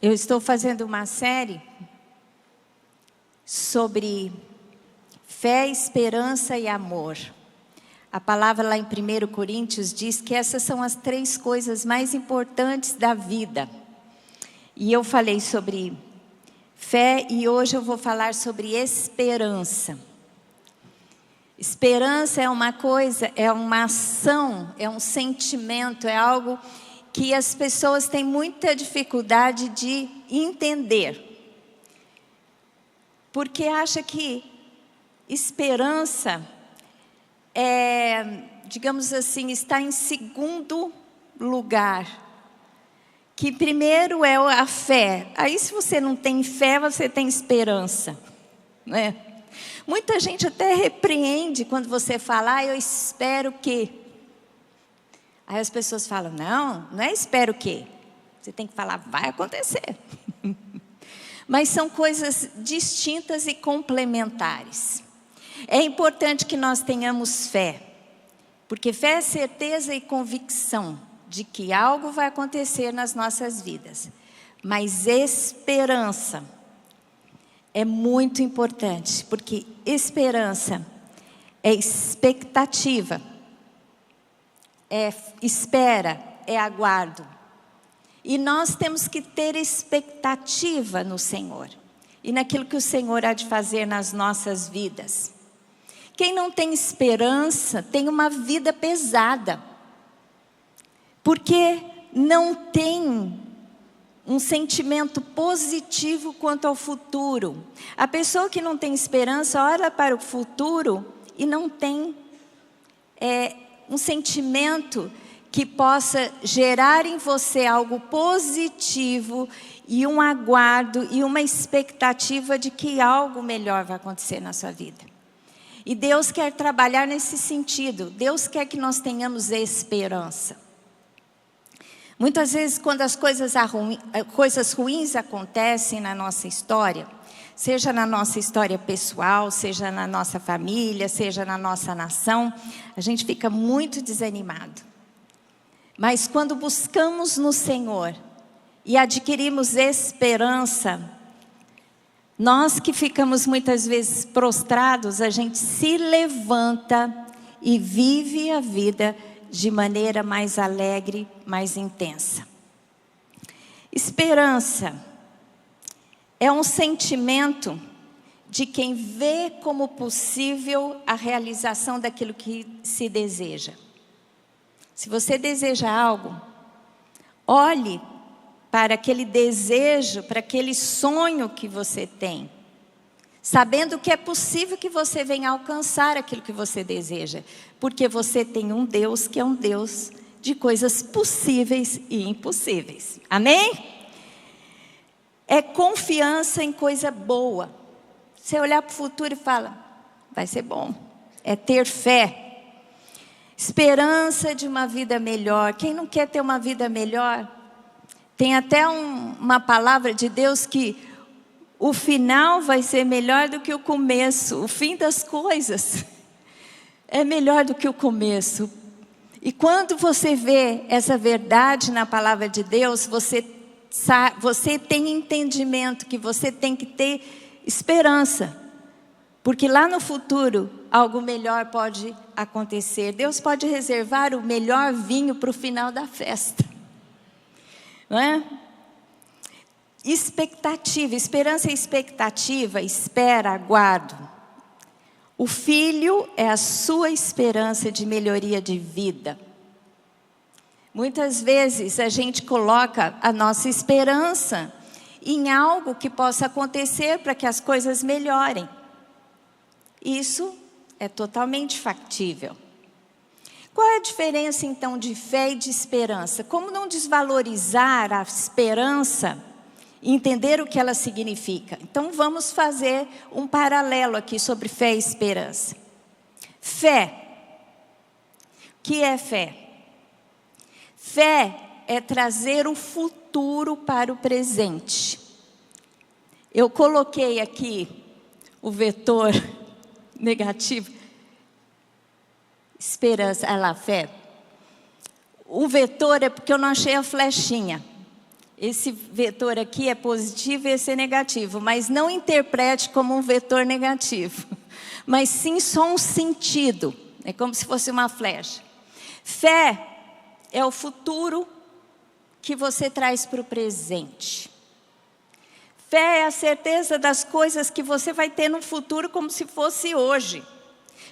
Eu estou fazendo uma série sobre fé, esperança e amor. A palavra lá em 1 Coríntios diz que essas são as 3 coisas mais importantes da vida. E eu falei sobre fé e hoje eu vou falar sobre esperança. Esperança é uma coisa, é uma ação, é um sentimento, é algo que as pessoas têm muita dificuldade de entender. Porque acha que esperança digamos assim, está em segundo lugar. Que primeiro é a fé. Aí se você não tem fé, você tem esperança, né? Muita gente até repreende quando você fala, eu espero que. Aí as pessoas falam, não é espero que. Você tem que falar, vai acontecer. Mas são coisas distintas e complementares. É importante que nós tenhamos fé. Porque fé é certeza e convicção de que algo vai acontecer nas nossas vidas. Mas esperança é muito importante. Porque esperança é expectativa. É espera, é aguardo. E nós temos que ter expectativa no Senhor. E naquilo que o Senhor há de fazer nas nossas vidas. Quem não tem esperança tem uma vida pesada. Porque não tem um sentimento positivo quanto ao futuro. A pessoa que não tem esperança olha para o futuro e não tem um sentimento que possa gerar em você algo positivo e um aguardo e uma expectativa de que algo melhor vai acontecer na sua vida. E Deus quer trabalhar nesse sentido. Deus quer que nós tenhamos esperança. Muitas vezes quando as coisas ruins acontecem na nossa história, seja na nossa história pessoal, seja na nossa família, seja na nossa nação, a gente fica muito desanimado. Mas quando buscamos no Senhor e adquirimos esperança, nós que ficamos muitas vezes prostrados, a gente se levanta e vive a vida de maneira mais alegre, mais intensa. Esperança é um sentimento de quem vê como possível a realização daquilo que se deseja. Se você deseja algo, olhe para aquele desejo, para aquele sonho que você tem, sabendo que é possível que você venha alcançar aquilo que você deseja, porque você tem um Deus que é um Deus de coisas possíveis e impossíveis. Amém? É confiança em coisa boa. Você olhar para o futuro e fala, vai ser bom. É ter fé. Esperança de uma vida melhor. Quem não quer ter uma vida melhor? Tem até uma palavra de Deus que o final vai ser melhor do que o começo. O fim das coisas é melhor do que o começo. E quando você vê essa verdade na palavra de Deus, você tem entendimento que você tem que ter esperança. Porque lá no futuro, algo melhor pode acontecer. Deus pode reservar o melhor vinho para o final da festa. Não é? Expectativa, esperança é expectativa, espera, aguardo. O filho é a sua esperança de melhoria de vida. Muitas vezes a gente coloca a nossa esperança em algo que possa acontecer para que as coisas melhorem. Isso é totalmente factível. Qual é a diferença então de fé e de esperança? Como não desvalorizar a esperança e entender o que ela significa? Então vamos fazer um paralelo aqui sobre fé e esperança. Fé. O que é fé? Fé é trazer o futuro para o presente. Eu coloquei aqui o vetor negativo. Esperança, olha lá, fé. O vetor é porque eu não achei a flechinha. esse vetor aqui é positivo e esse é negativo, mas não interprete como um vetor negativo, mas sim só um sentido, é como se fosse uma flecha. Fé é o futuro que você traz para o presente. Fé é a certeza das coisas que você vai ter no futuro como se fosse hoje.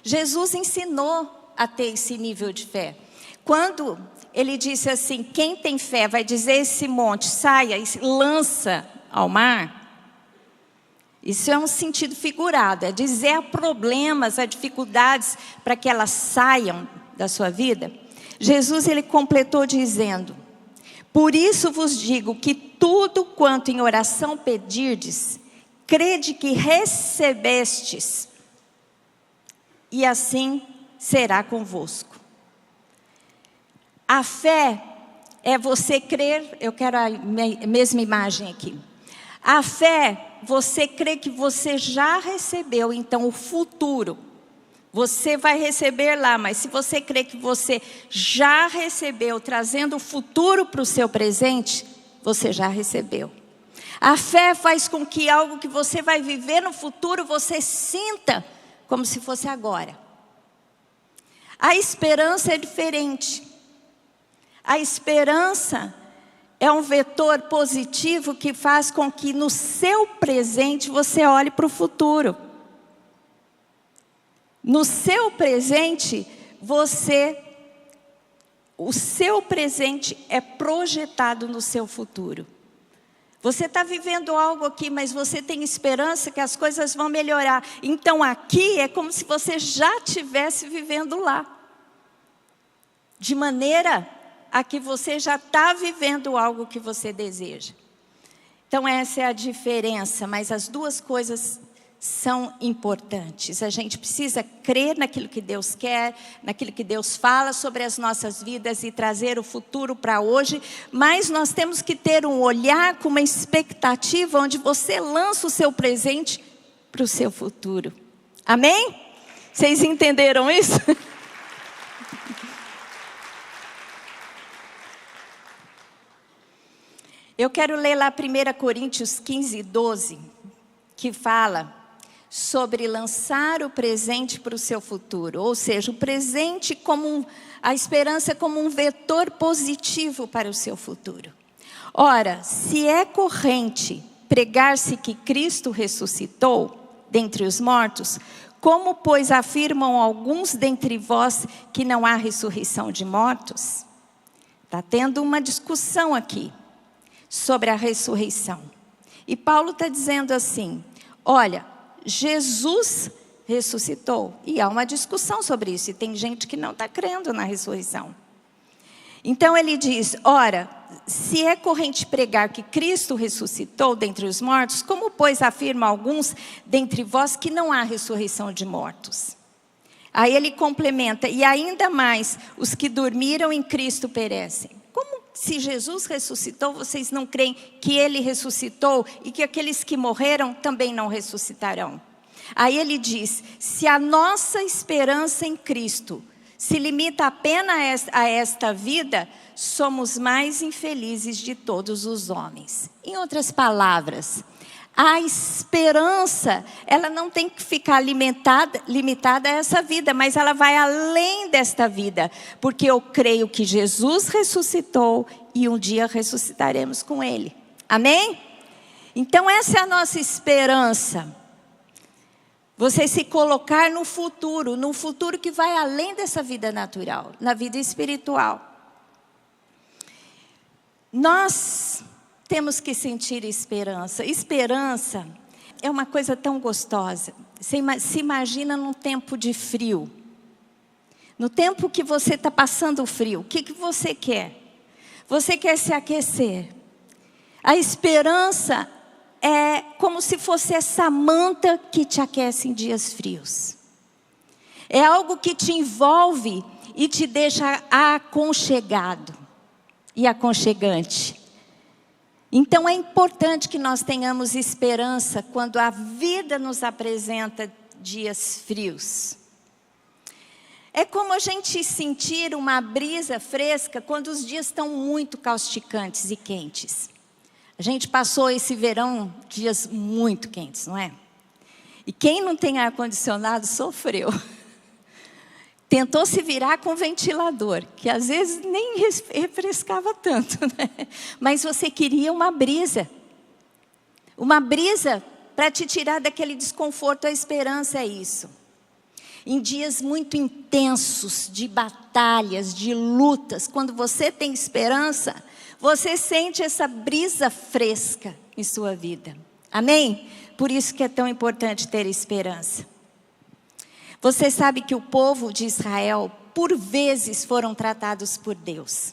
Jesus ensinou a ter esse nível de fé. Quando ele disse assim, quem tem fé vai dizer esse monte, saia e lança ao mar. Isso é um sentido figurado, é dizer a problemas, a dificuldades para que elas saiam da sua vida. Jesus, ele completou dizendo, por isso vos digo que tudo quanto em oração pedirdes, crede que recebestes, e assim será convosco. A fé é você crer, eu quero a mesma imagem aqui. A fé, você crê que você já recebeu, então o futuro, você vai receber lá, mas se você crê que você já recebeu, trazendo o futuro para o seu presente, você já recebeu. A fé faz com que algo que você vai viver no futuro, você sinta como se fosse agora. A esperança é diferente. A esperança é um vetor positivo que faz com que no seu presente você olhe para o futuro. No seu presente, o seu presente é projetado no seu futuro. Você está vivendo algo aqui, mas você tem esperança que as coisas vão melhorar. Então aqui é como se você já estivesse vivendo lá. De maneira a que você já está vivendo algo que você deseja. Então essa é a diferença, mas as duas coisas são importantes. A gente precisa crer naquilo que Deus quer, naquilo que Deus fala sobre as nossas vidas e trazer o futuro para hoje, mas nós temos que ter um olhar com uma expectativa onde você lança o seu presente para o seu futuro. Amém? Vocês entenderam isso? Eu quero ler lá 1 Coríntios 15, 12, que fala sobre lançar o presente para o seu futuro. Ou seja, o presente como a esperança como um vetor positivo para o seu futuro. Ora, se é corrente pregar-se que Cristo ressuscitou dentre os mortos, como, pois, afirmam alguns dentre vós que não há ressurreição de mortos? Está tendo uma discussão aqui sobre a ressurreição. E Paulo está dizendo assim, olha, Jesus ressuscitou. E há uma discussão sobre isso. E tem gente que não está crendo na ressurreição. Então ele diz, ora, se é corrente pregar que Cristo ressuscitou dentre os mortos, como pois afirma alguns dentre vós que não há ressurreição de mortos? Aí ele complementa, e ainda mais, os que dormiram em Cristo perecem. Como se Jesus ressuscitou, vocês não creem que ele ressuscitou e que aqueles que morreram também não ressuscitarão? Aí ele diz, se a nossa esperança em Cristo se limita apenas a esta vida, somos mais infelizes de todos os homens. Em outras palavras, a esperança, ela não tem que ficar limitada a essa vida, mas ela vai além desta vida, porque eu creio que Jesus ressuscitou e um dia ressuscitaremos com Ele. Amém? Então essa é a nossa esperança. Você se colocar no futuro que vai além dessa vida natural, na vida espiritual. Nós temos que sentir esperança. Esperança é uma coisa tão gostosa. Você se imagina num tempo de frio. No tempo que você está passando frio, o que você quer? Você quer se aquecer. A esperança é como se fosse essa manta que te aquece em dias frios. É algo que te envolve e te deixa aconchegado e aconchegante. Então é importante que nós tenhamos esperança quando a vida nos apresenta dias frios. É como a gente sentir uma brisa fresca quando os dias estão muito causticantes e quentes. A gente passou esse verão dias muito quentes, não é? E quem não tem ar-condicionado sofreu. Tentou se virar com ventilador, que às vezes nem refrescava tanto, né? Mas você queria uma brisa. Uma brisa para te tirar daquele desconforto. A esperança é isso. Em dias muito intensos, de batalhas, de lutas, quando você tem esperança, você sente essa brisa fresca em sua vida. Amém? Por isso que é tão importante ter esperança. Você sabe que o povo de Israel, por vezes, foram tratados por Deus.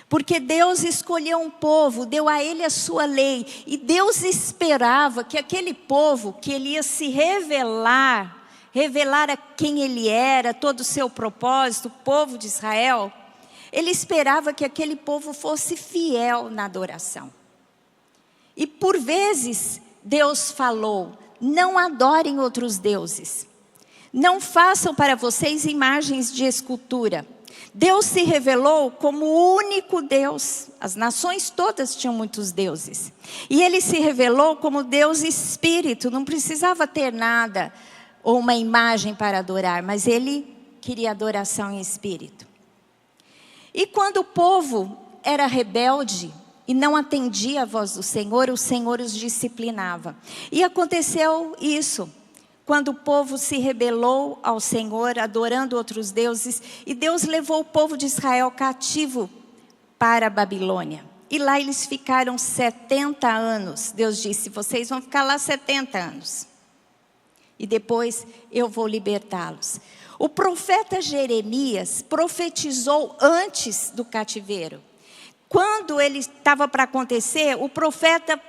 Porque Deus escolheu um povo, deu a ele a sua lei. E Deus esperava que aquele povo, que ele ia se revelar a quem ele era, todo o seu propósito, o povo de Israel. Ele esperava que aquele povo fosse fiel na adoração. E por vezes, Deus falou: não adorem outros deuses. Não façam para vocês imagens de escultura. Deus se revelou como o único Deus. As nações todas tinham muitos deuses. E ele se revelou como Deus Espírito. Não precisava ter nada ou uma imagem para adorar, mas ele queria adoração em espírito. E quando o povo era rebelde e não atendia a voz do Senhor, o Senhor os disciplinava. E aconteceu isso. Quando o povo se rebelou ao Senhor, adorando outros deuses, e Deus levou o povo de Israel cativo para a Babilônia. E lá eles ficaram 70 anos. Deus disse: vocês vão ficar lá 70 anos. E depois eu vou libertá-los. O profeta Jeremias profetizou antes do cativeiro. Quando ele estava para acontecer, o profeta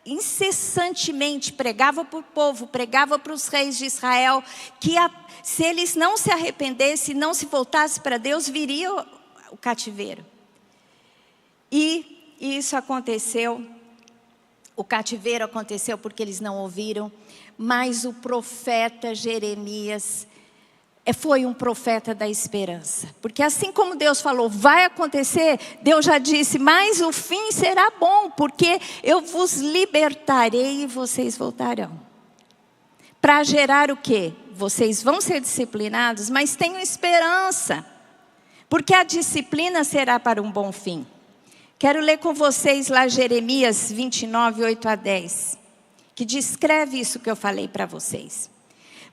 incessantemente pregava para o povo, pregava para os reis de Israel, que se eles não se arrependessem, não se voltassem para Deus, viria o cativeiro. E isso aconteceu, o cativeiro aconteceu porque eles não ouviram, mas o profeta Jeremias foi um profeta da esperança. Porque assim como Deus falou, vai acontecer, Deus já disse, mas o fim será bom, porque eu vos libertarei e vocês voltarão. Para gerar o quê? Vocês vão ser disciplinados, mas tenham esperança, porque a disciplina será para um bom fim. Quero ler com vocês lá Jeremias 29, 8 a 10, que descreve isso que eu falei para vocês.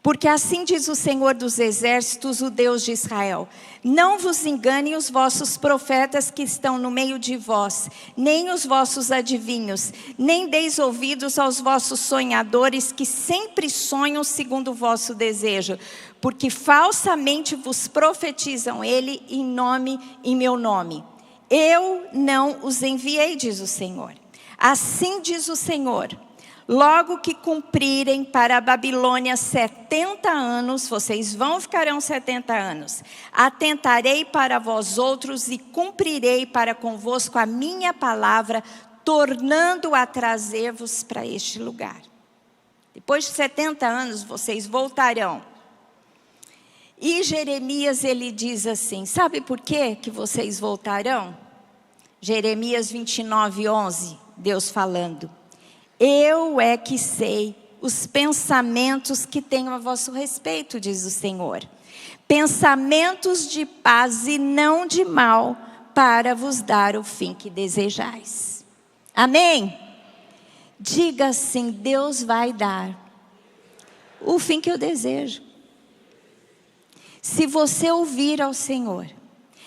Porque assim diz o Senhor dos Exércitos, o Deus de Israel: não vos enganem os vossos profetas que estão no meio de vós, nem os vossos adivinhos, nem deis ouvidos aos vossos sonhadores que sempre sonham segundo o vosso desejo, porque falsamente vos profetizam ele em meu nome. Eu não os enviei, diz o Senhor. Assim diz o Senhor: logo que cumprirem para a Babilônia 70 anos, vocês ficarão 70 anos. Atentarei para vós outros e cumprirei para convosco a minha palavra, tornando a trazer-vos para este lugar. Depois de 70 anos, vocês voltarão. E Jeremias, ele diz assim, sabe por quê que vocês voltarão? Jeremias 29, 11, Deus falando: eu é que sei os pensamentos que tenho a vosso respeito, diz o Senhor. Pensamentos de paz e não de mal, para vos dar o fim que desejais. Amém? Diga assim: Deus vai dar o fim que eu desejo. Se você ouvir ao Senhor,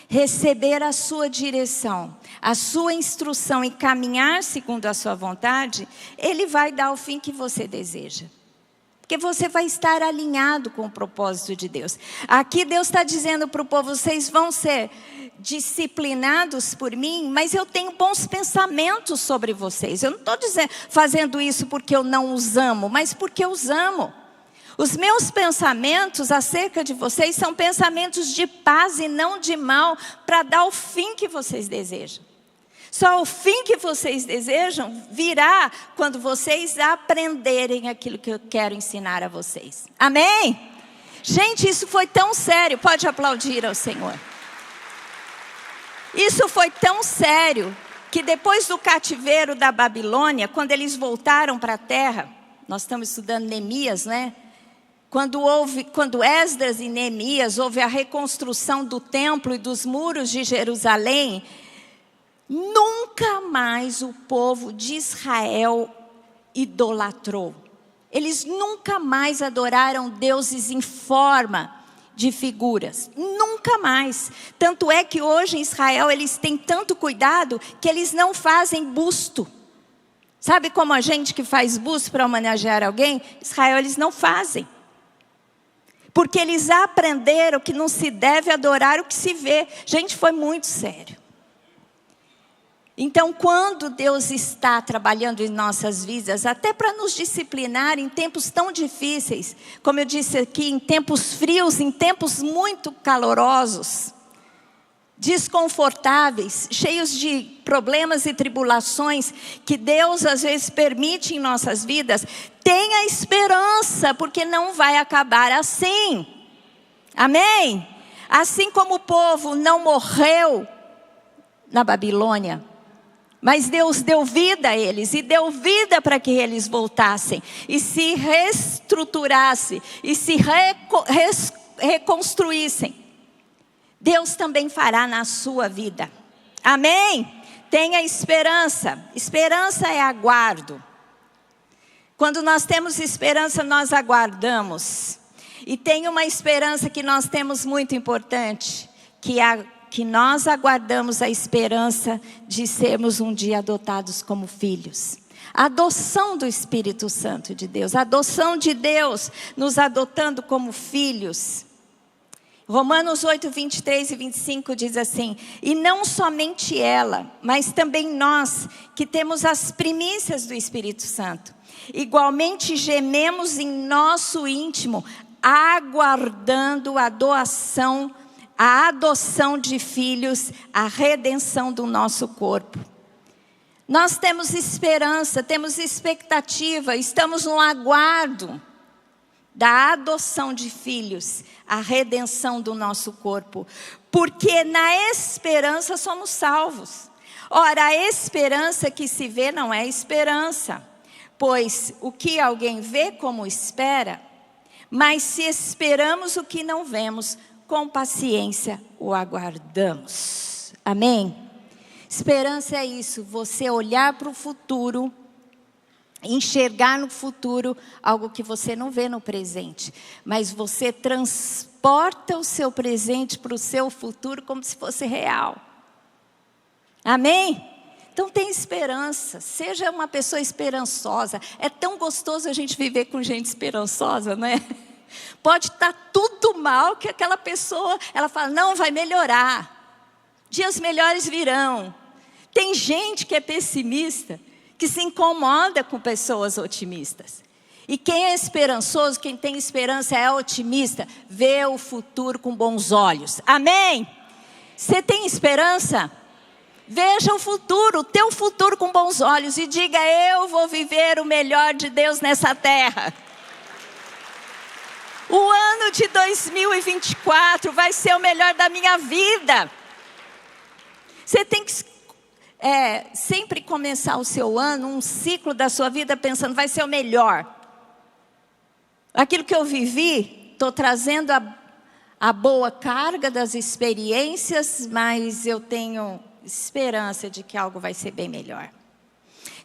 receber a sua direção, a sua instrução e caminhar segundo a sua vontade, Ele vai dar o fim que você deseja. Porque você vai estar alinhado com o propósito de Deus. Aqui Deus está dizendo para o povo: vocês vão ser disciplinados por mim, mas eu tenho bons pensamentos sobre vocês. Eu não estou fazendo isso porque eu não os amo, mas porque eu os amo. Os meus pensamentos acerca de vocês são pensamentos de paz e não de mal, para dar o fim que vocês desejam. Só o fim que vocês desejam virá quando vocês aprenderem aquilo que eu quero ensinar a vocês. Amém? Gente, isso foi tão sério. Pode aplaudir ao Senhor. Isso foi tão sério que depois do cativeiro da Babilônia, quando eles voltaram para a terra, nós estamos estudando Neemias, né? Quando Esdras e Neemias houve a reconstrução do templo e dos muros de Jerusalém, nunca mais o povo de Israel idolatrou. Eles nunca mais adoraram deuses em forma de figuras. Nunca mais. Tanto é que hoje em Israel eles têm tanto cuidado que eles não fazem busto. Sabe como a gente que faz busto para homenagear alguém? Israel eles não fazem. Porque eles aprenderam que não se deve adorar o que se vê. Gente, foi muito sério. Então, quando Deus está trabalhando em nossas vidas, até para nos disciplinar em tempos tão difíceis, como eu disse aqui, em tempos frios, em tempos muito calorosos, desconfortáveis, cheios de problemas e tribulações, que Deus às vezes permite em nossas vidas, tenha esperança, porque não vai acabar assim. Amém? Assim como o povo não morreu na Babilônia, mas Deus deu vida a eles, e deu vida para que eles voltassem, e se reestruturassem, e se reconstruíssem. Deus também fará na sua vida. Amém? Tenha esperança. Esperança é aguardo. Quando nós temos esperança, nós aguardamos. E tem uma esperança que nós temos muito importante, que nós aguardamos a esperança de sermos um dia adotados como filhos. A adoção do Espírito Santo de Deus, a adoção de Deus nos adotando como filhos. Romanos 8, 23 e 25 diz assim: e não somente ela, mas também nós, que temos as primícias do Espírito Santo, igualmente gememos em nosso íntimo, aguardando a adoção de filhos, a redenção do nosso corpo. Nós temos esperança, temos expectativa, estamos no aguardo da adoção de filhos, a redenção do nosso corpo. Porque na esperança somos salvos. Ora, a esperança que se vê não é esperança, pois o que alguém vê como espera, mas se esperamos o que não vemos, com paciência o aguardamos. Amém? Esperança é isso, você olhar para o futuro, enxergar no futuro algo que você não vê no presente, mas você transporta o seu presente para o seu futuro como se fosse real. Amém? Então tem esperança, seja uma pessoa esperançosa. É tão gostoso a gente viver com gente esperançosa, não é? Pode estar tudo mal que aquela pessoa, ela fala, não, vai melhorar. Dias melhores virão. Tem gente que é pessimista, que se incomoda com pessoas otimistas. E quem é esperançoso, quem tem esperança é otimista, vê o futuro com bons olhos. Amém? Você tem esperança? Veja o futuro, o teu futuro com bons olhos e diga, eu vou viver o melhor de Deus nessa terra. O ano de 2024 vai ser o melhor da minha vida. Você tem que sempre começar o seu ano, um ciclo da sua vida pensando, vai ser o melhor. Aquilo que eu vivi, estou trazendo a boa carga das experiências, mas eu tenho esperança de que algo vai ser bem melhor.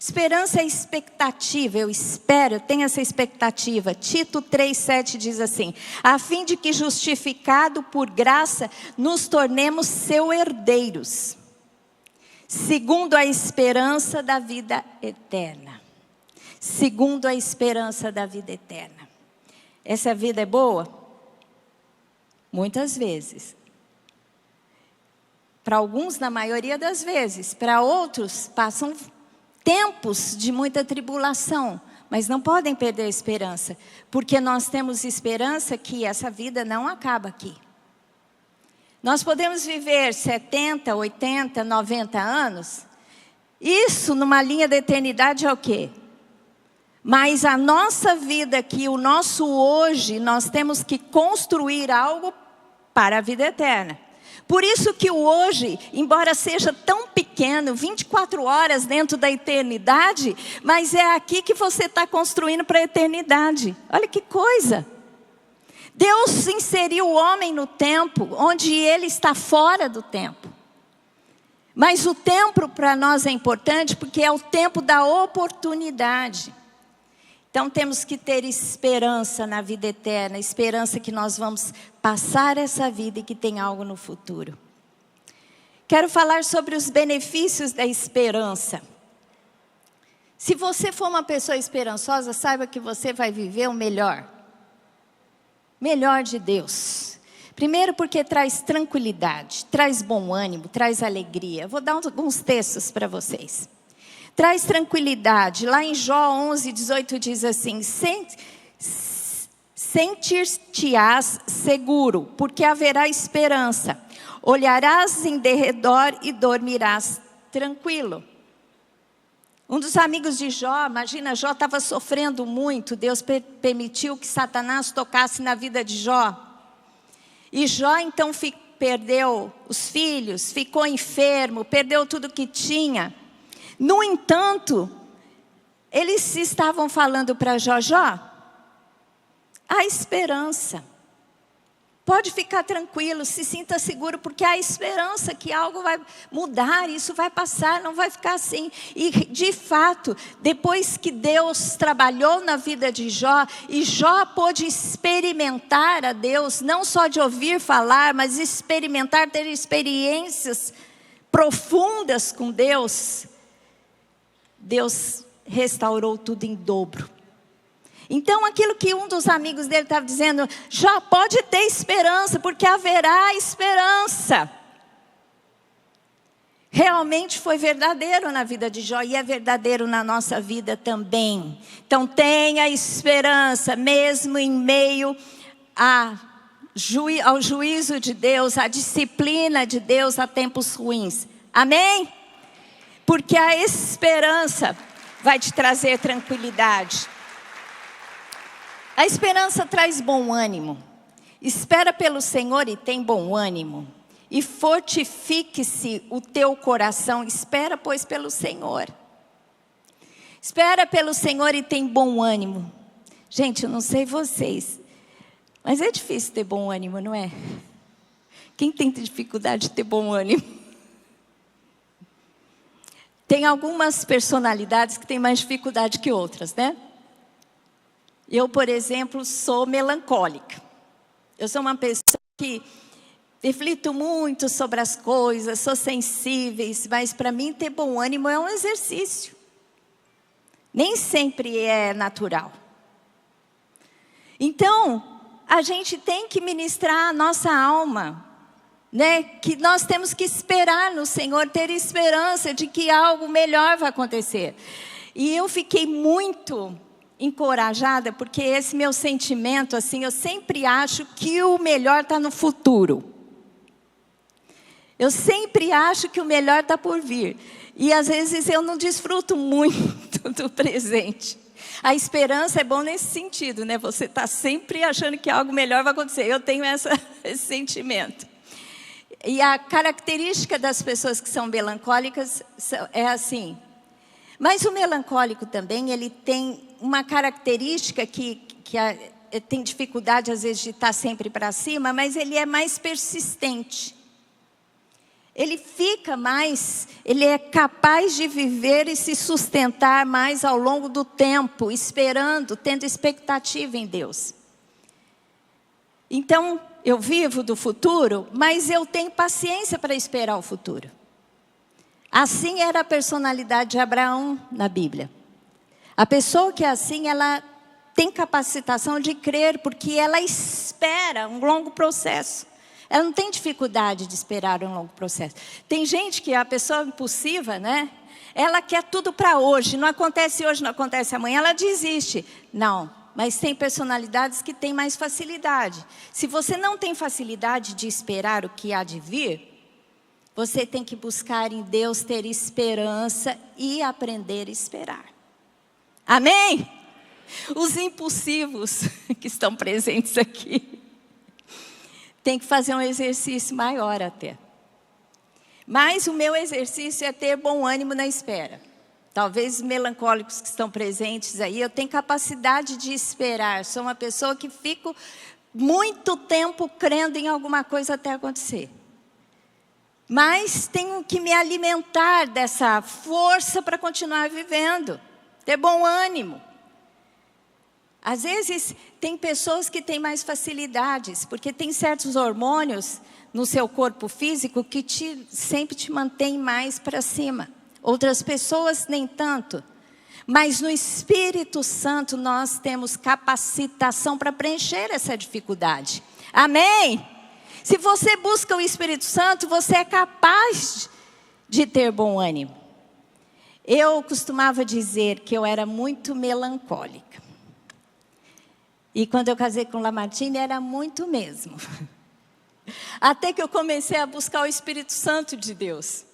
Esperança é expectativa, eu espero, eu tenho essa expectativa. Tito 3,7 diz assim, a fim de que justificado por graça, nos tornemos seus herdeiros, segundo a esperança da vida eterna. Segundo a esperança da vida eterna. Essa vida é boa? Muitas vezes. Para alguns, na maioria das vezes. Para outros, passam tempos de muita tribulação, mas não podem perder a esperança, porque nós temos esperança que essa vida não acaba aqui. Nós podemos viver 70, 80, 90 anos, isso numa linha da eternidade é o quê? Mas a nossa vida aqui, o nosso hoje, nós temos que construir algo para a vida eterna. Por isso que o hoje, embora seja tão pequeno, 24 horas dentro da eternidade, mas é aqui que você está construindo para a eternidade. Olha que coisa! Deus inseriu o homem no tempo, onde ele está fora do tempo. Mas o tempo para nós é importante porque é o tempo da oportunidade. Então temos que ter esperança na vida eterna, esperança que nós vamos passar essa vida e que tem algo no futuro. Quero falar sobre os benefícios da esperança. Se você for uma pessoa esperançosa, saiba que você vai viver o melhor. Melhor de Deus. Primeiro porque traz tranquilidade, traz bom ânimo, traz alegria. Vou dar alguns textos para vocês. Traz tranquilidade. Lá em Jó 11:18 diz assim: sentir-te-ás seguro, porque haverá esperança. Olharás em derredor e dormirás tranquilo. Um dos amigos de Jó, imagina, Jó estava sofrendo muito. Deus permitiu que Satanás tocasse na vida de Jó. E Jó então perdeu os filhos, ficou enfermo, perdeu tudo que tinha. No entanto, eles estavam falando para Jó: Jó, há esperança. Pode ficar tranquilo, se sinta seguro, porque há esperança que algo vai mudar, isso vai passar, não vai ficar assim. E de fato, depois que Deus trabalhou na vida de Jó, e Jó pôde experimentar a Deus, não só de ouvir falar, mas experimentar, ter experiências profundas com Deus, Deus restaurou tudo em dobro. Então aquilo que um dos amigos dele estava dizendo: Jó, pode ter esperança, porque haverá esperança. Realmente foi verdadeiro na vida de Jó e é verdadeiro na nossa vida também. Então tenha esperança, mesmo em meio ao juízo de Deus, à disciplina de Deus, a tempos ruins. Amém? Porque a esperança vai te trazer tranquilidade. A esperança traz bom ânimo. Espera pelo Senhor e tem bom ânimo. E fortifique-se o teu coração. Espera, pois, pelo Senhor. Espera pelo Senhor e tem bom ânimo. Gente, eu não sei vocês, mas é difícil ter bom ânimo, não é? Quem tem dificuldade de ter bom ânimo? Tem algumas personalidades que têm mais dificuldade que outras, né? Eu, por exemplo, sou melancólica. Eu sou uma pessoa que reflito muito sobre as coisas, sou sensível, mas para mim ter bom ânimo é um exercício. Nem sempre é natural. Então, a gente tem que ministrar a nossa alma, né? Que nós temos que esperar no Senhor, ter esperança de que algo melhor vai acontecer. E eu fiquei muito encorajada, porque esse meu sentimento, assim, eu sempre acho que o melhor está no futuro. Eu sempre acho que o melhor está por vir. E às vezes eu não desfruto muito do presente. A esperança é bom nesse sentido, né? Você está sempre achando que algo melhor vai acontecer. Eu tenho esse sentimento. E a característica das pessoas que são melancólicas é assim. Mas o melancólico também, ele tem uma característica que tem dificuldade às vezes de estar sempre para cima, mas ele é mais persistente. Ele fica mais, ele é capaz de viver e se sustentar mais ao longo do tempo, esperando, tendo expectativa em Deus. Então, eu vivo do futuro, mas eu tenho paciência para esperar o futuro. Assim era a personalidade de Abraão na Bíblia. A pessoa que é assim, ela tem capacitação de crer, porque ela espera um longo processo. Ela não tem dificuldade de esperar um longo processo. Tem gente que a pessoa impulsiva, né? Ela quer tudo para hoje. Não acontece hoje, não acontece amanhã, ela desiste. Não, mas tem personalidades que têm mais facilidade. Se você não tem facilidade de esperar o que há de vir, você tem que buscar em Deus ter esperança e aprender a esperar. Amém? Os impulsivos que estão presentes aqui. tem que fazer um exercício maior até. Mas o meu exercício é ter bom ânimo na espera. Talvez os melancólicos que estão presentes aí, eu tenho capacidade de esperar. Sou uma pessoa que fico muito tempo crendo em alguma coisa até acontecer. Mas tenho que me alimentar dessa força para continuar vivendo. Ter bom ânimo. Às vezes, tem pessoas que têm mais facilidades, porque tem certos hormônios no seu corpo físico que sempre te mantém mais para cima. Outras pessoas nem tanto. Mas no Espírito Santo nós temos capacitação para preencher essa dificuldade. Amém? Se você busca o Espírito Santo, você é capaz de ter bom ânimo. Eu costumava dizer que eu era muito melancólica. E quando eu casei com Lamartine, era muito mesmo. Até que eu comecei a buscar o Espírito Santo de Deus.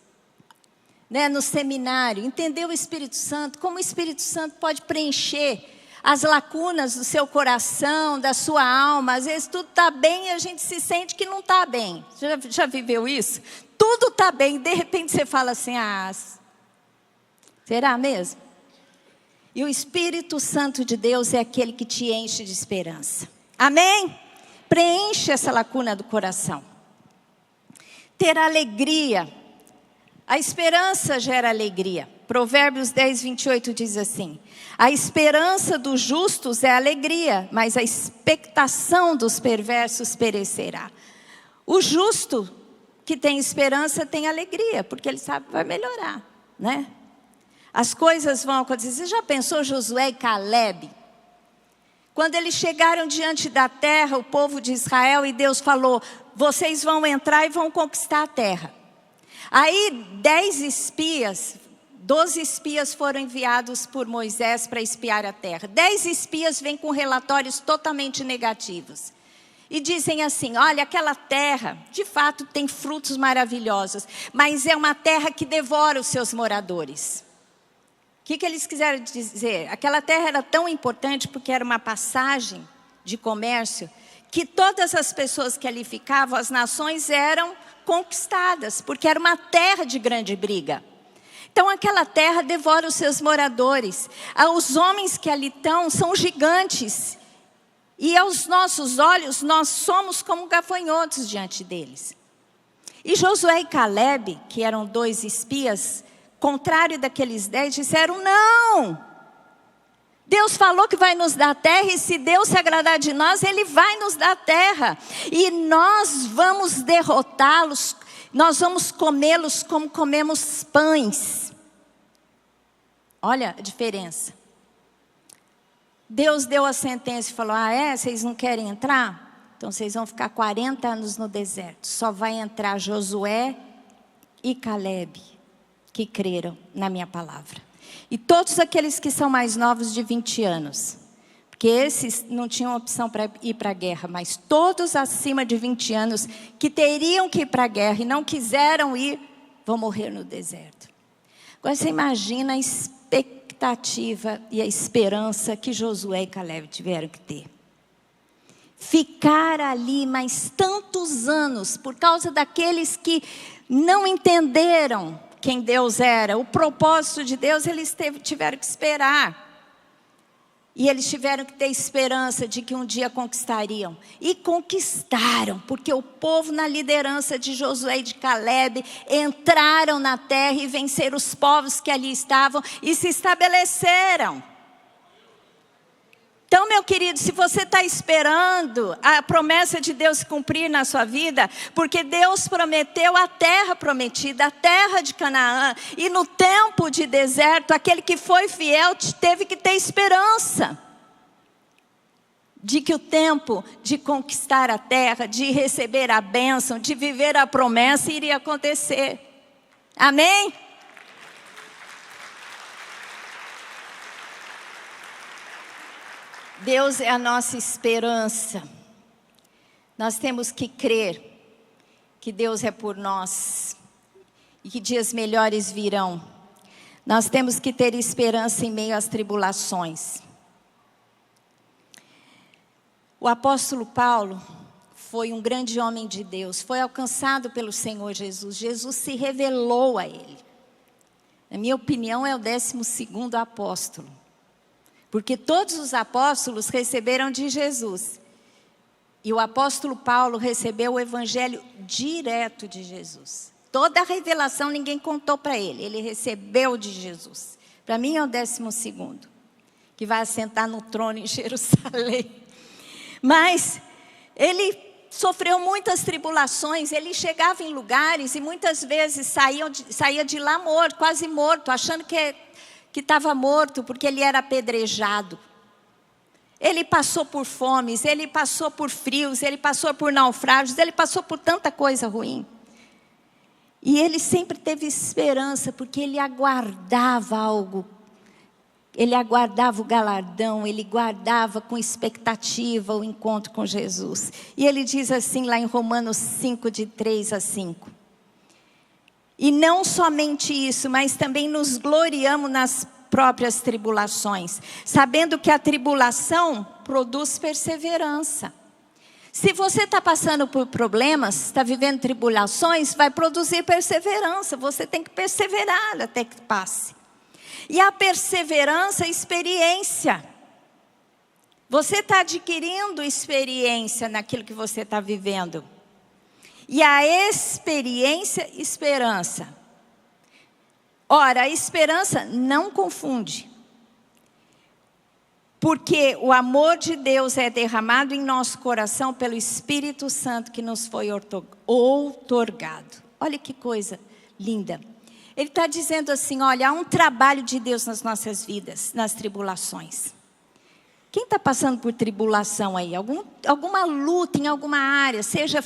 No seminário, entender o Espírito Santo, como o Espírito Santo pode preencher as lacunas do seu coração, da sua alma. Às vezes tudo está bem e a gente se sente que não está bem. Já viveu isso? Tudo está bem, de repente você fala assim, será mesmo? E o Espírito Santo de Deus é aquele que te enche de esperança. Amém? Preenche essa lacuna do coração. Ter alegria. A esperança gera alegria. Provérbios 10, 28 diz assim: a esperança dos justos é alegria, mas a expectação dos perversos perecerá. O justo que tem esperança tem alegria, porque ele sabe que vai melhorar, né? As coisas vão acontecer. Você já pensou Josué e Caleb? Quando eles chegaram diante da terra, o povo de Israel, e Deus falou, vocês vão entrar e vão conquistar a terra. Aí 12 espias foram enviados por Moisés para espiar a terra. 10 espias vêm com relatórios totalmente negativos. E dizem assim, olha, aquela terra, de fato tem frutos maravilhosos, mas é uma terra que devora os seus moradores. O que eles quiseram dizer? Aquela terra era tão importante porque era uma passagem de comércio, que todas as pessoas que ali ficavam, as nações eram conquistadas, porque era uma terra de grande briga. Então aquela terra devora os seus moradores. Os homens que ali estão são gigantes. E aos nossos olhos, nós somos como gafanhotos diante deles. E Josué e Caleb, que eram 2 espias, contrário daqueles 10, disseram, não, Deus falou que vai nos dar a terra, e se Deus se agradar de nós, Ele vai nos dar a terra, e nós vamos derrotá-los, nós vamos comê-los como comemos pães. Olha a diferença. Deus deu a sentença e falou, vocês não querem entrar? Então vocês vão ficar 40 anos no deserto, só vai entrar Josué e Caleb, que creram na minha palavra. E todos aqueles que são mais novos de 20 anos, porque esses não tinham opção para ir para a guerra, mas todos acima de 20 anos que teriam que ir para a guerra e não quiseram ir, vão morrer no deserto. Agora você imagina a expectativa e a esperança que Josué e Caleb tiveram que ter. Ficar ali mais tantos anos por causa daqueles que não entenderam quem Deus era, o propósito de Deus, eles tiveram que esperar. E eles tiveram que ter esperança de que um dia conquistariam. E conquistaram, porque o povo na liderança de Josué e de Caleb entraram na terra e venceram os povos que ali estavam e se estabeleceram. Então, meu querido, se você está esperando a promessa de Deus se cumprir na sua vida, porque Deus prometeu a terra prometida, a terra de Canaã, e no tempo de deserto, aquele que foi fiel teve que ter esperança de que o tempo de conquistar a terra, de receber a bênção, de viver a promessa iria acontecer. Amém? Deus é a nossa esperança. Nós temos que crer que Deus é por nós e que dias melhores virão. Nós temos que ter esperança em meio às tribulações. O apóstolo Paulo foi um grande homem de Deus, foi alcançado pelo Senhor Jesus. Jesus se revelou a ele. Na minha opinião, é o 12º apóstolo. Porque todos os apóstolos receberam de Jesus. E o apóstolo Paulo recebeu o evangelho direto de Jesus. Toda a revelação ninguém contou para ele. Ele recebeu de Jesus. Para mim é o 12º. Que vai assentar no trono em Jerusalém. Mas ele sofreu muitas tribulações. Ele chegava em lugares e muitas vezes saía de lá morto, quase morto, achando que estava morto porque ele era apedrejado. Ele passou por fomes, ele passou por frios, ele passou por naufrágios, ele passou por tanta coisa ruim. E ele sempre teve esperança, porque ele aguardava algo. Ele aguardava o galardão, ele guardava com expectativa o encontro com Jesus. E ele diz assim lá em Romanos 5, de 3 a 5. E não somente isso, mas também nos gloriamos nas próprias tribulações, sabendo que a tribulação produz perseverança. Se você está passando por problemas, está vivendo tribulações, vai produzir perseverança. Você tem que perseverar até que passe. E a perseverança é experiência. Você está adquirindo experiência naquilo que você está vivendo. E a experiência, esperança. Ora, a esperança não confunde. Porque o amor de Deus é derramado em nosso coração pelo Espírito Santo que nos foi outorgado. Olha que coisa linda. Ele está dizendo assim, olha, há um trabalho de Deus nas nossas vidas, nas tribulações. Quem está passando por tribulação aí? Alguma luta em alguma área, seja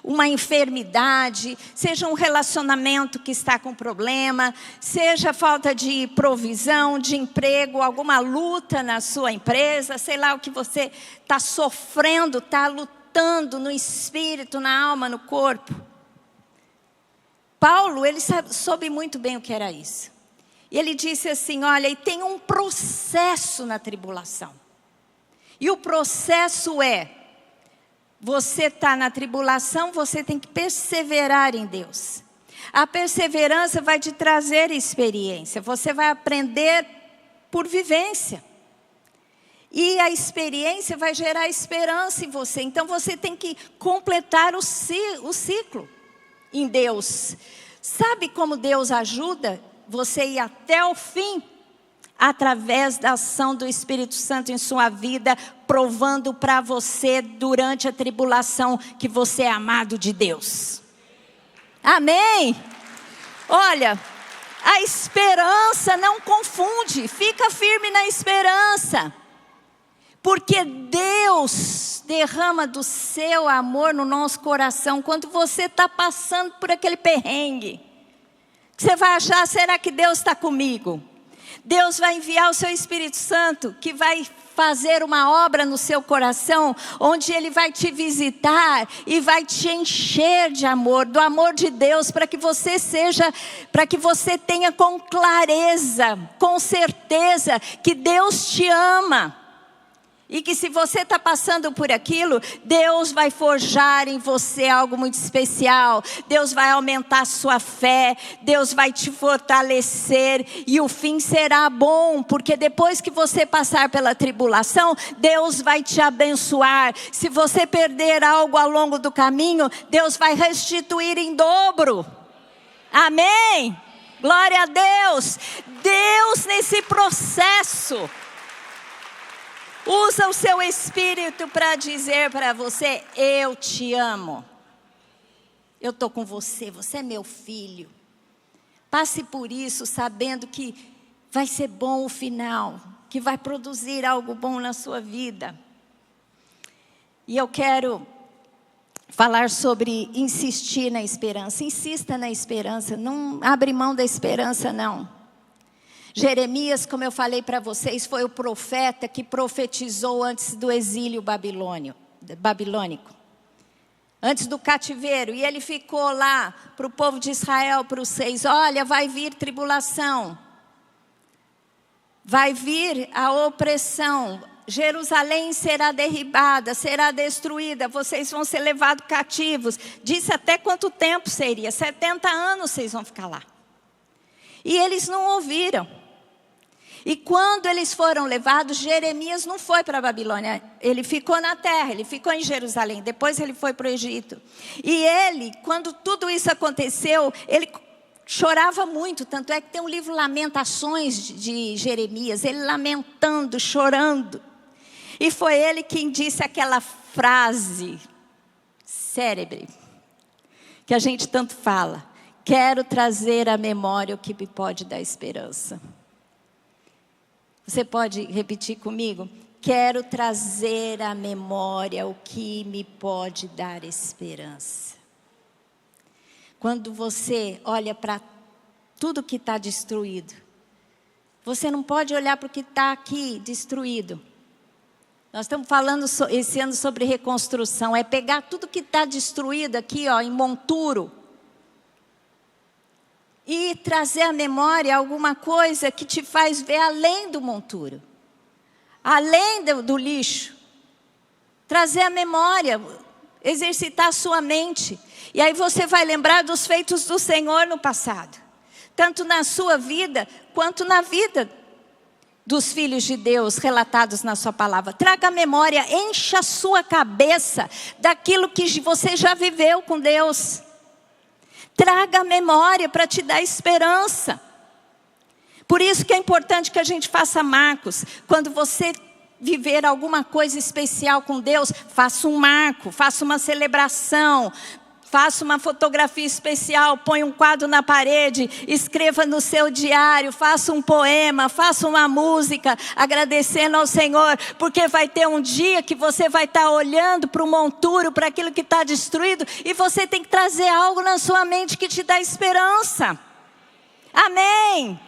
uma enfermidade, seja um relacionamento que está com problema, seja falta de provisão, de emprego, alguma luta na sua empresa, sei lá o que você está sofrendo, está lutando no espírito, na alma, no corpo. Paulo, ele soube muito bem o que era isso. E ele disse assim, olha, e tem um processo na tribulação. E o processo é, você está na tribulação, você tem que perseverar em Deus. A perseverança vai te trazer experiência, você vai aprender por vivência. E a experiência vai gerar esperança em você. Então você tem que completar o ciclo em Deus. Sabe como Deus ajuda você a ir até o fim? Através da ação do Espírito Santo em sua vida, provando para você durante a tribulação que você é amado de Deus. Amém? Olha, a esperança não confunde, fica firme na esperança. Porque Deus derrama do seu amor no nosso coração quando você está passando por aquele perrengue. Você vai achar, será que Deus está comigo? Deus vai enviar o seu Espírito Santo, que vai fazer uma obra no seu coração, onde Ele vai te visitar e vai te encher de amor, do amor de Deus, para que você tenha com clareza, com certeza, que Deus te ama. E que se você está passando por aquilo, Deus vai forjar em você algo muito especial. Deus vai aumentar a sua fé. Deus vai te fortalecer. E o fim será bom. Porque depois que você passar pela tribulação, Deus vai te abençoar. Se você perder algo ao longo do caminho, Deus vai restituir em dobro. Amém? Glória a Deus. Deus nesse processo usa o seu Espírito para dizer para você, eu te amo. Eu estou com você, você é meu filho. Passe por isso sabendo que vai ser bom o final, que vai produzir algo bom na sua vida. E eu quero falar sobre insistir na esperança. Insista na esperança, não abre mão da esperança não. Jeremias, como eu falei para vocês, foi o profeta que profetizou antes do exílio babilônico. Antes do cativeiro. E ele ficou lá para o povo de Israel, para os reis. Olha, vai vir tribulação. Vai vir a opressão. Jerusalém será derribada, será destruída, vocês vão ser levados cativos. Disse até quanto tempo seria, 70 anos vocês vão ficar lá. E eles não ouviram. E quando eles foram levados, Jeremias não foi para a Babilônia, ele ficou na terra, ele ficou em Jerusalém, depois ele foi para o Egito. E ele, quando tudo isso aconteceu, ele chorava muito, tanto é que tem um livro Lamentações de Jeremias, ele lamentando, chorando. E foi ele quem disse aquela frase célebre, que a gente tanto fala: quero trazer à memória o que me pode dar esperança. Você pode repetir comigo? Quero trazer à memória o que me pode dar esperança. Quando você olha para tudo que está destruído, você não pode olhar para o que está aqui destruído. Nós estamos falando esse ano sobre reconstrução. É pegar tudo que está destruído aqui, ó, em monturo, e trazer à memória alguma coisa que te faz ver além do monturo, além do lixo. Trazer à memória, exercitar a sua mente. E aí você vai lembrar dos feitos do Senhor no passado, tanto na sua vida, quanto na vida dos filhos de Deus relatados na sua palavra. Traga a memória, encha a sua cabeça daquilo que você já viveu com Deus. Traga a memória para te dar esperança. Por isso que é importante que a gente faça marcos. Quando você viver alguma coisa especial com Deus, faça um marco, faça uma celebração, faça uma fotografia especial, põe um quadro na parede, escreva no seu diário, faça um poema, faça uma música, agradecendo ao Senhor, porque vai ter um dia que você vai estar olhando para o monturo, para aquilo que está destruído, e você tem que trazer algo na sua mente que te dá esperança. Amém?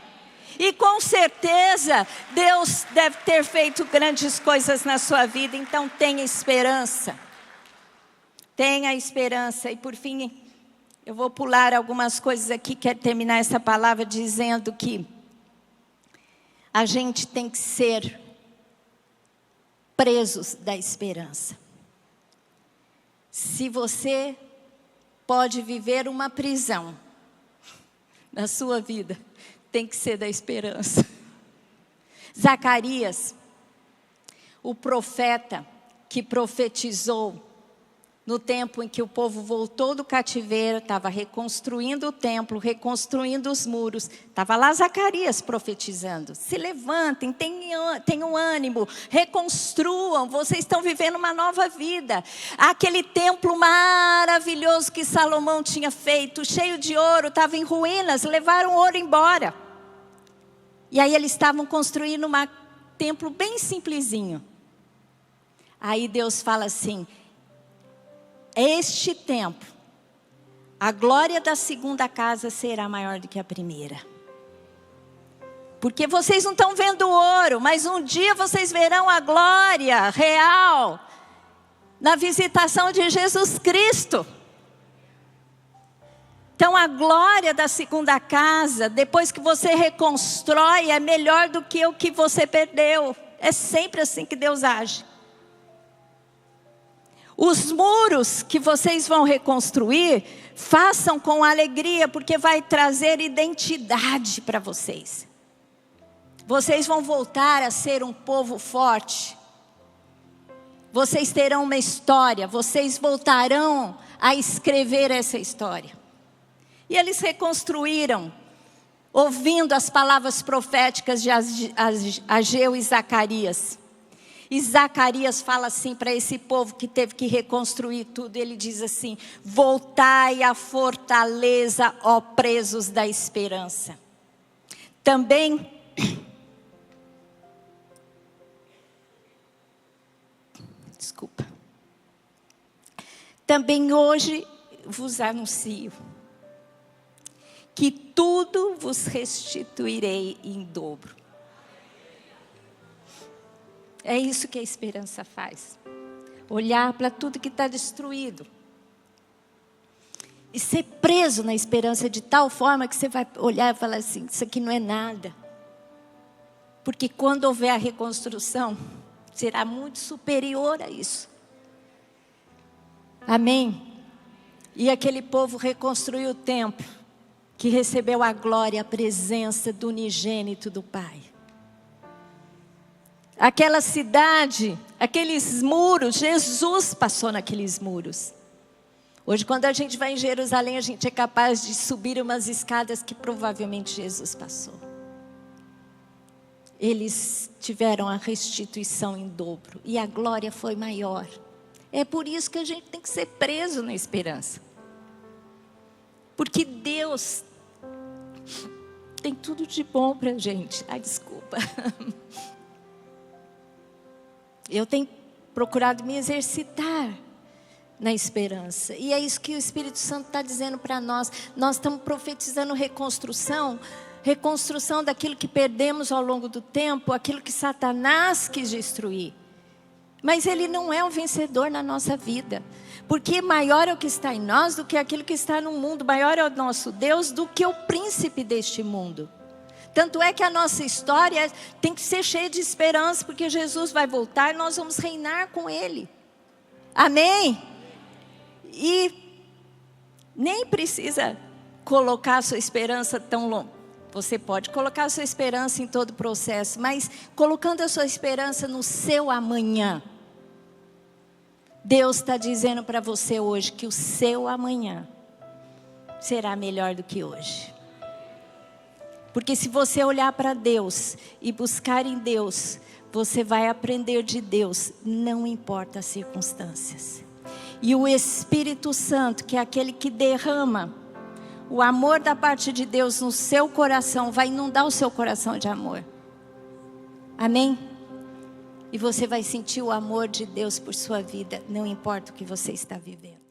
E com certeza, Deus deve ter feito grandes coisas na sua vida, então tenha esperança. Tenha esperança. E por fim, eu vou pular algumas coisas aqui, quero terminar essa palavra dizendo que a gente tem que ser presos da esperança. Se você pode viver uma prisão na sua vida, tem que ser da esperança. Zacarias, o profeta que profetizou no tempo em que o povo voltou do cativeiro, estava reconstruindo o templo, reconstruindo os muros. Estava lá Zacarias profetizando. Se levantem, tenham ânimo, reconstruam, vocês estão vivendo uma nova vida. Aquele templo maravilhoso que Salomão tinha feito, cheio de ouro, estava em ruínas, levaram o ouro embora. E aí eles estavam construindo um templo bem simplesinho. Aí Deus fala assim: este templo, a glória da segunda casa será maior do que a primeira. Porque vocês não estão vendo o ouro, mas um dia vocês verão a glória real na visitação de Jesus Cristo. Então a glória da segunda casa, depois que você reconstrói, é melhor do que o que você perdeu. É sempre assim que Deus age. Os muros que vocês vão reconstruir, façam com alegria, porque vai trazer identidade para vocês. Vocês vão voltar a ser um povo forte. Vocês terão uma história, vocês voltarão a escrever essa história. E eles reconstruíram, ouvindo as palavras proféticas de Ageu e Zacarias. E Zacarias fala assim para esse povo que teve que reconstruir tudo. Ele diz assim: voltai à fortaleza, ó presos da esperança. Também, também hoje vos anuncio que tudo vos restituirei em dobro. É isso que a esperança faz. Olhar para tudo que está destruído. E ser preso na esperança de tal forma que você vai olhar e falar assim: isso aqui não é nada. Porque quando houver a reconstrução, será muito superior a isso. Amém? E aquele povo reconstruiu o templo, que recebeu a glória, a presença do unigênito do Pai. Aquela cidade, aqueles muros, Jesus passou naqueles muros. Hoje, quando a gente vai em Jerusalém, a gente é capaz de subir umas escadas que provavelmente Jesus passou. Eles tiveram a restituição em dobro e a glória foi maior. É por isso que a gente tem que ser preso na esperança. Porque Deus tem tudo de bom para a gente. Ai, desculpa. Eu tenho procurado me exercitar na esperança. E é isso que o Espírito Santo está dizendo para nós. Nós estamos profetizando reconstrução. Reconstrução daquilo que perdemos ao longo do tempo. Aquilo que Satanás quis destruir. Mas ele não é o vencedor na nossa vida. Porque maior é o que está em nós do que aquilo que está no mundo. Maior é o nosso Deus do que o príncipe deste mundo. Tanto é que a nossa história tem que ser cheia de esperança. Porque Jesus vai voltar e nós vamos reinar com Ele. Amém? E nem precisa colocar a sua esperança tão longe. Você pode colocar a sua esperança em todo o processo. Mas colocando a sua esperança no seu amanhã. Deus está dizendo para você hoje que o seu amanhã será melhor do que hoje. Porque se você olhar para Deus e buscar em Deus, você vai aprender de Deus, não importa as circunstâncias. E o Espírito Santo, que é aquele que derrama o amor da parte de Deus no seu coração, vai inundar o seu coração de amor. Amém? E você vai sentir o amor de Deus por sua vida, não importa o que você está vivendo.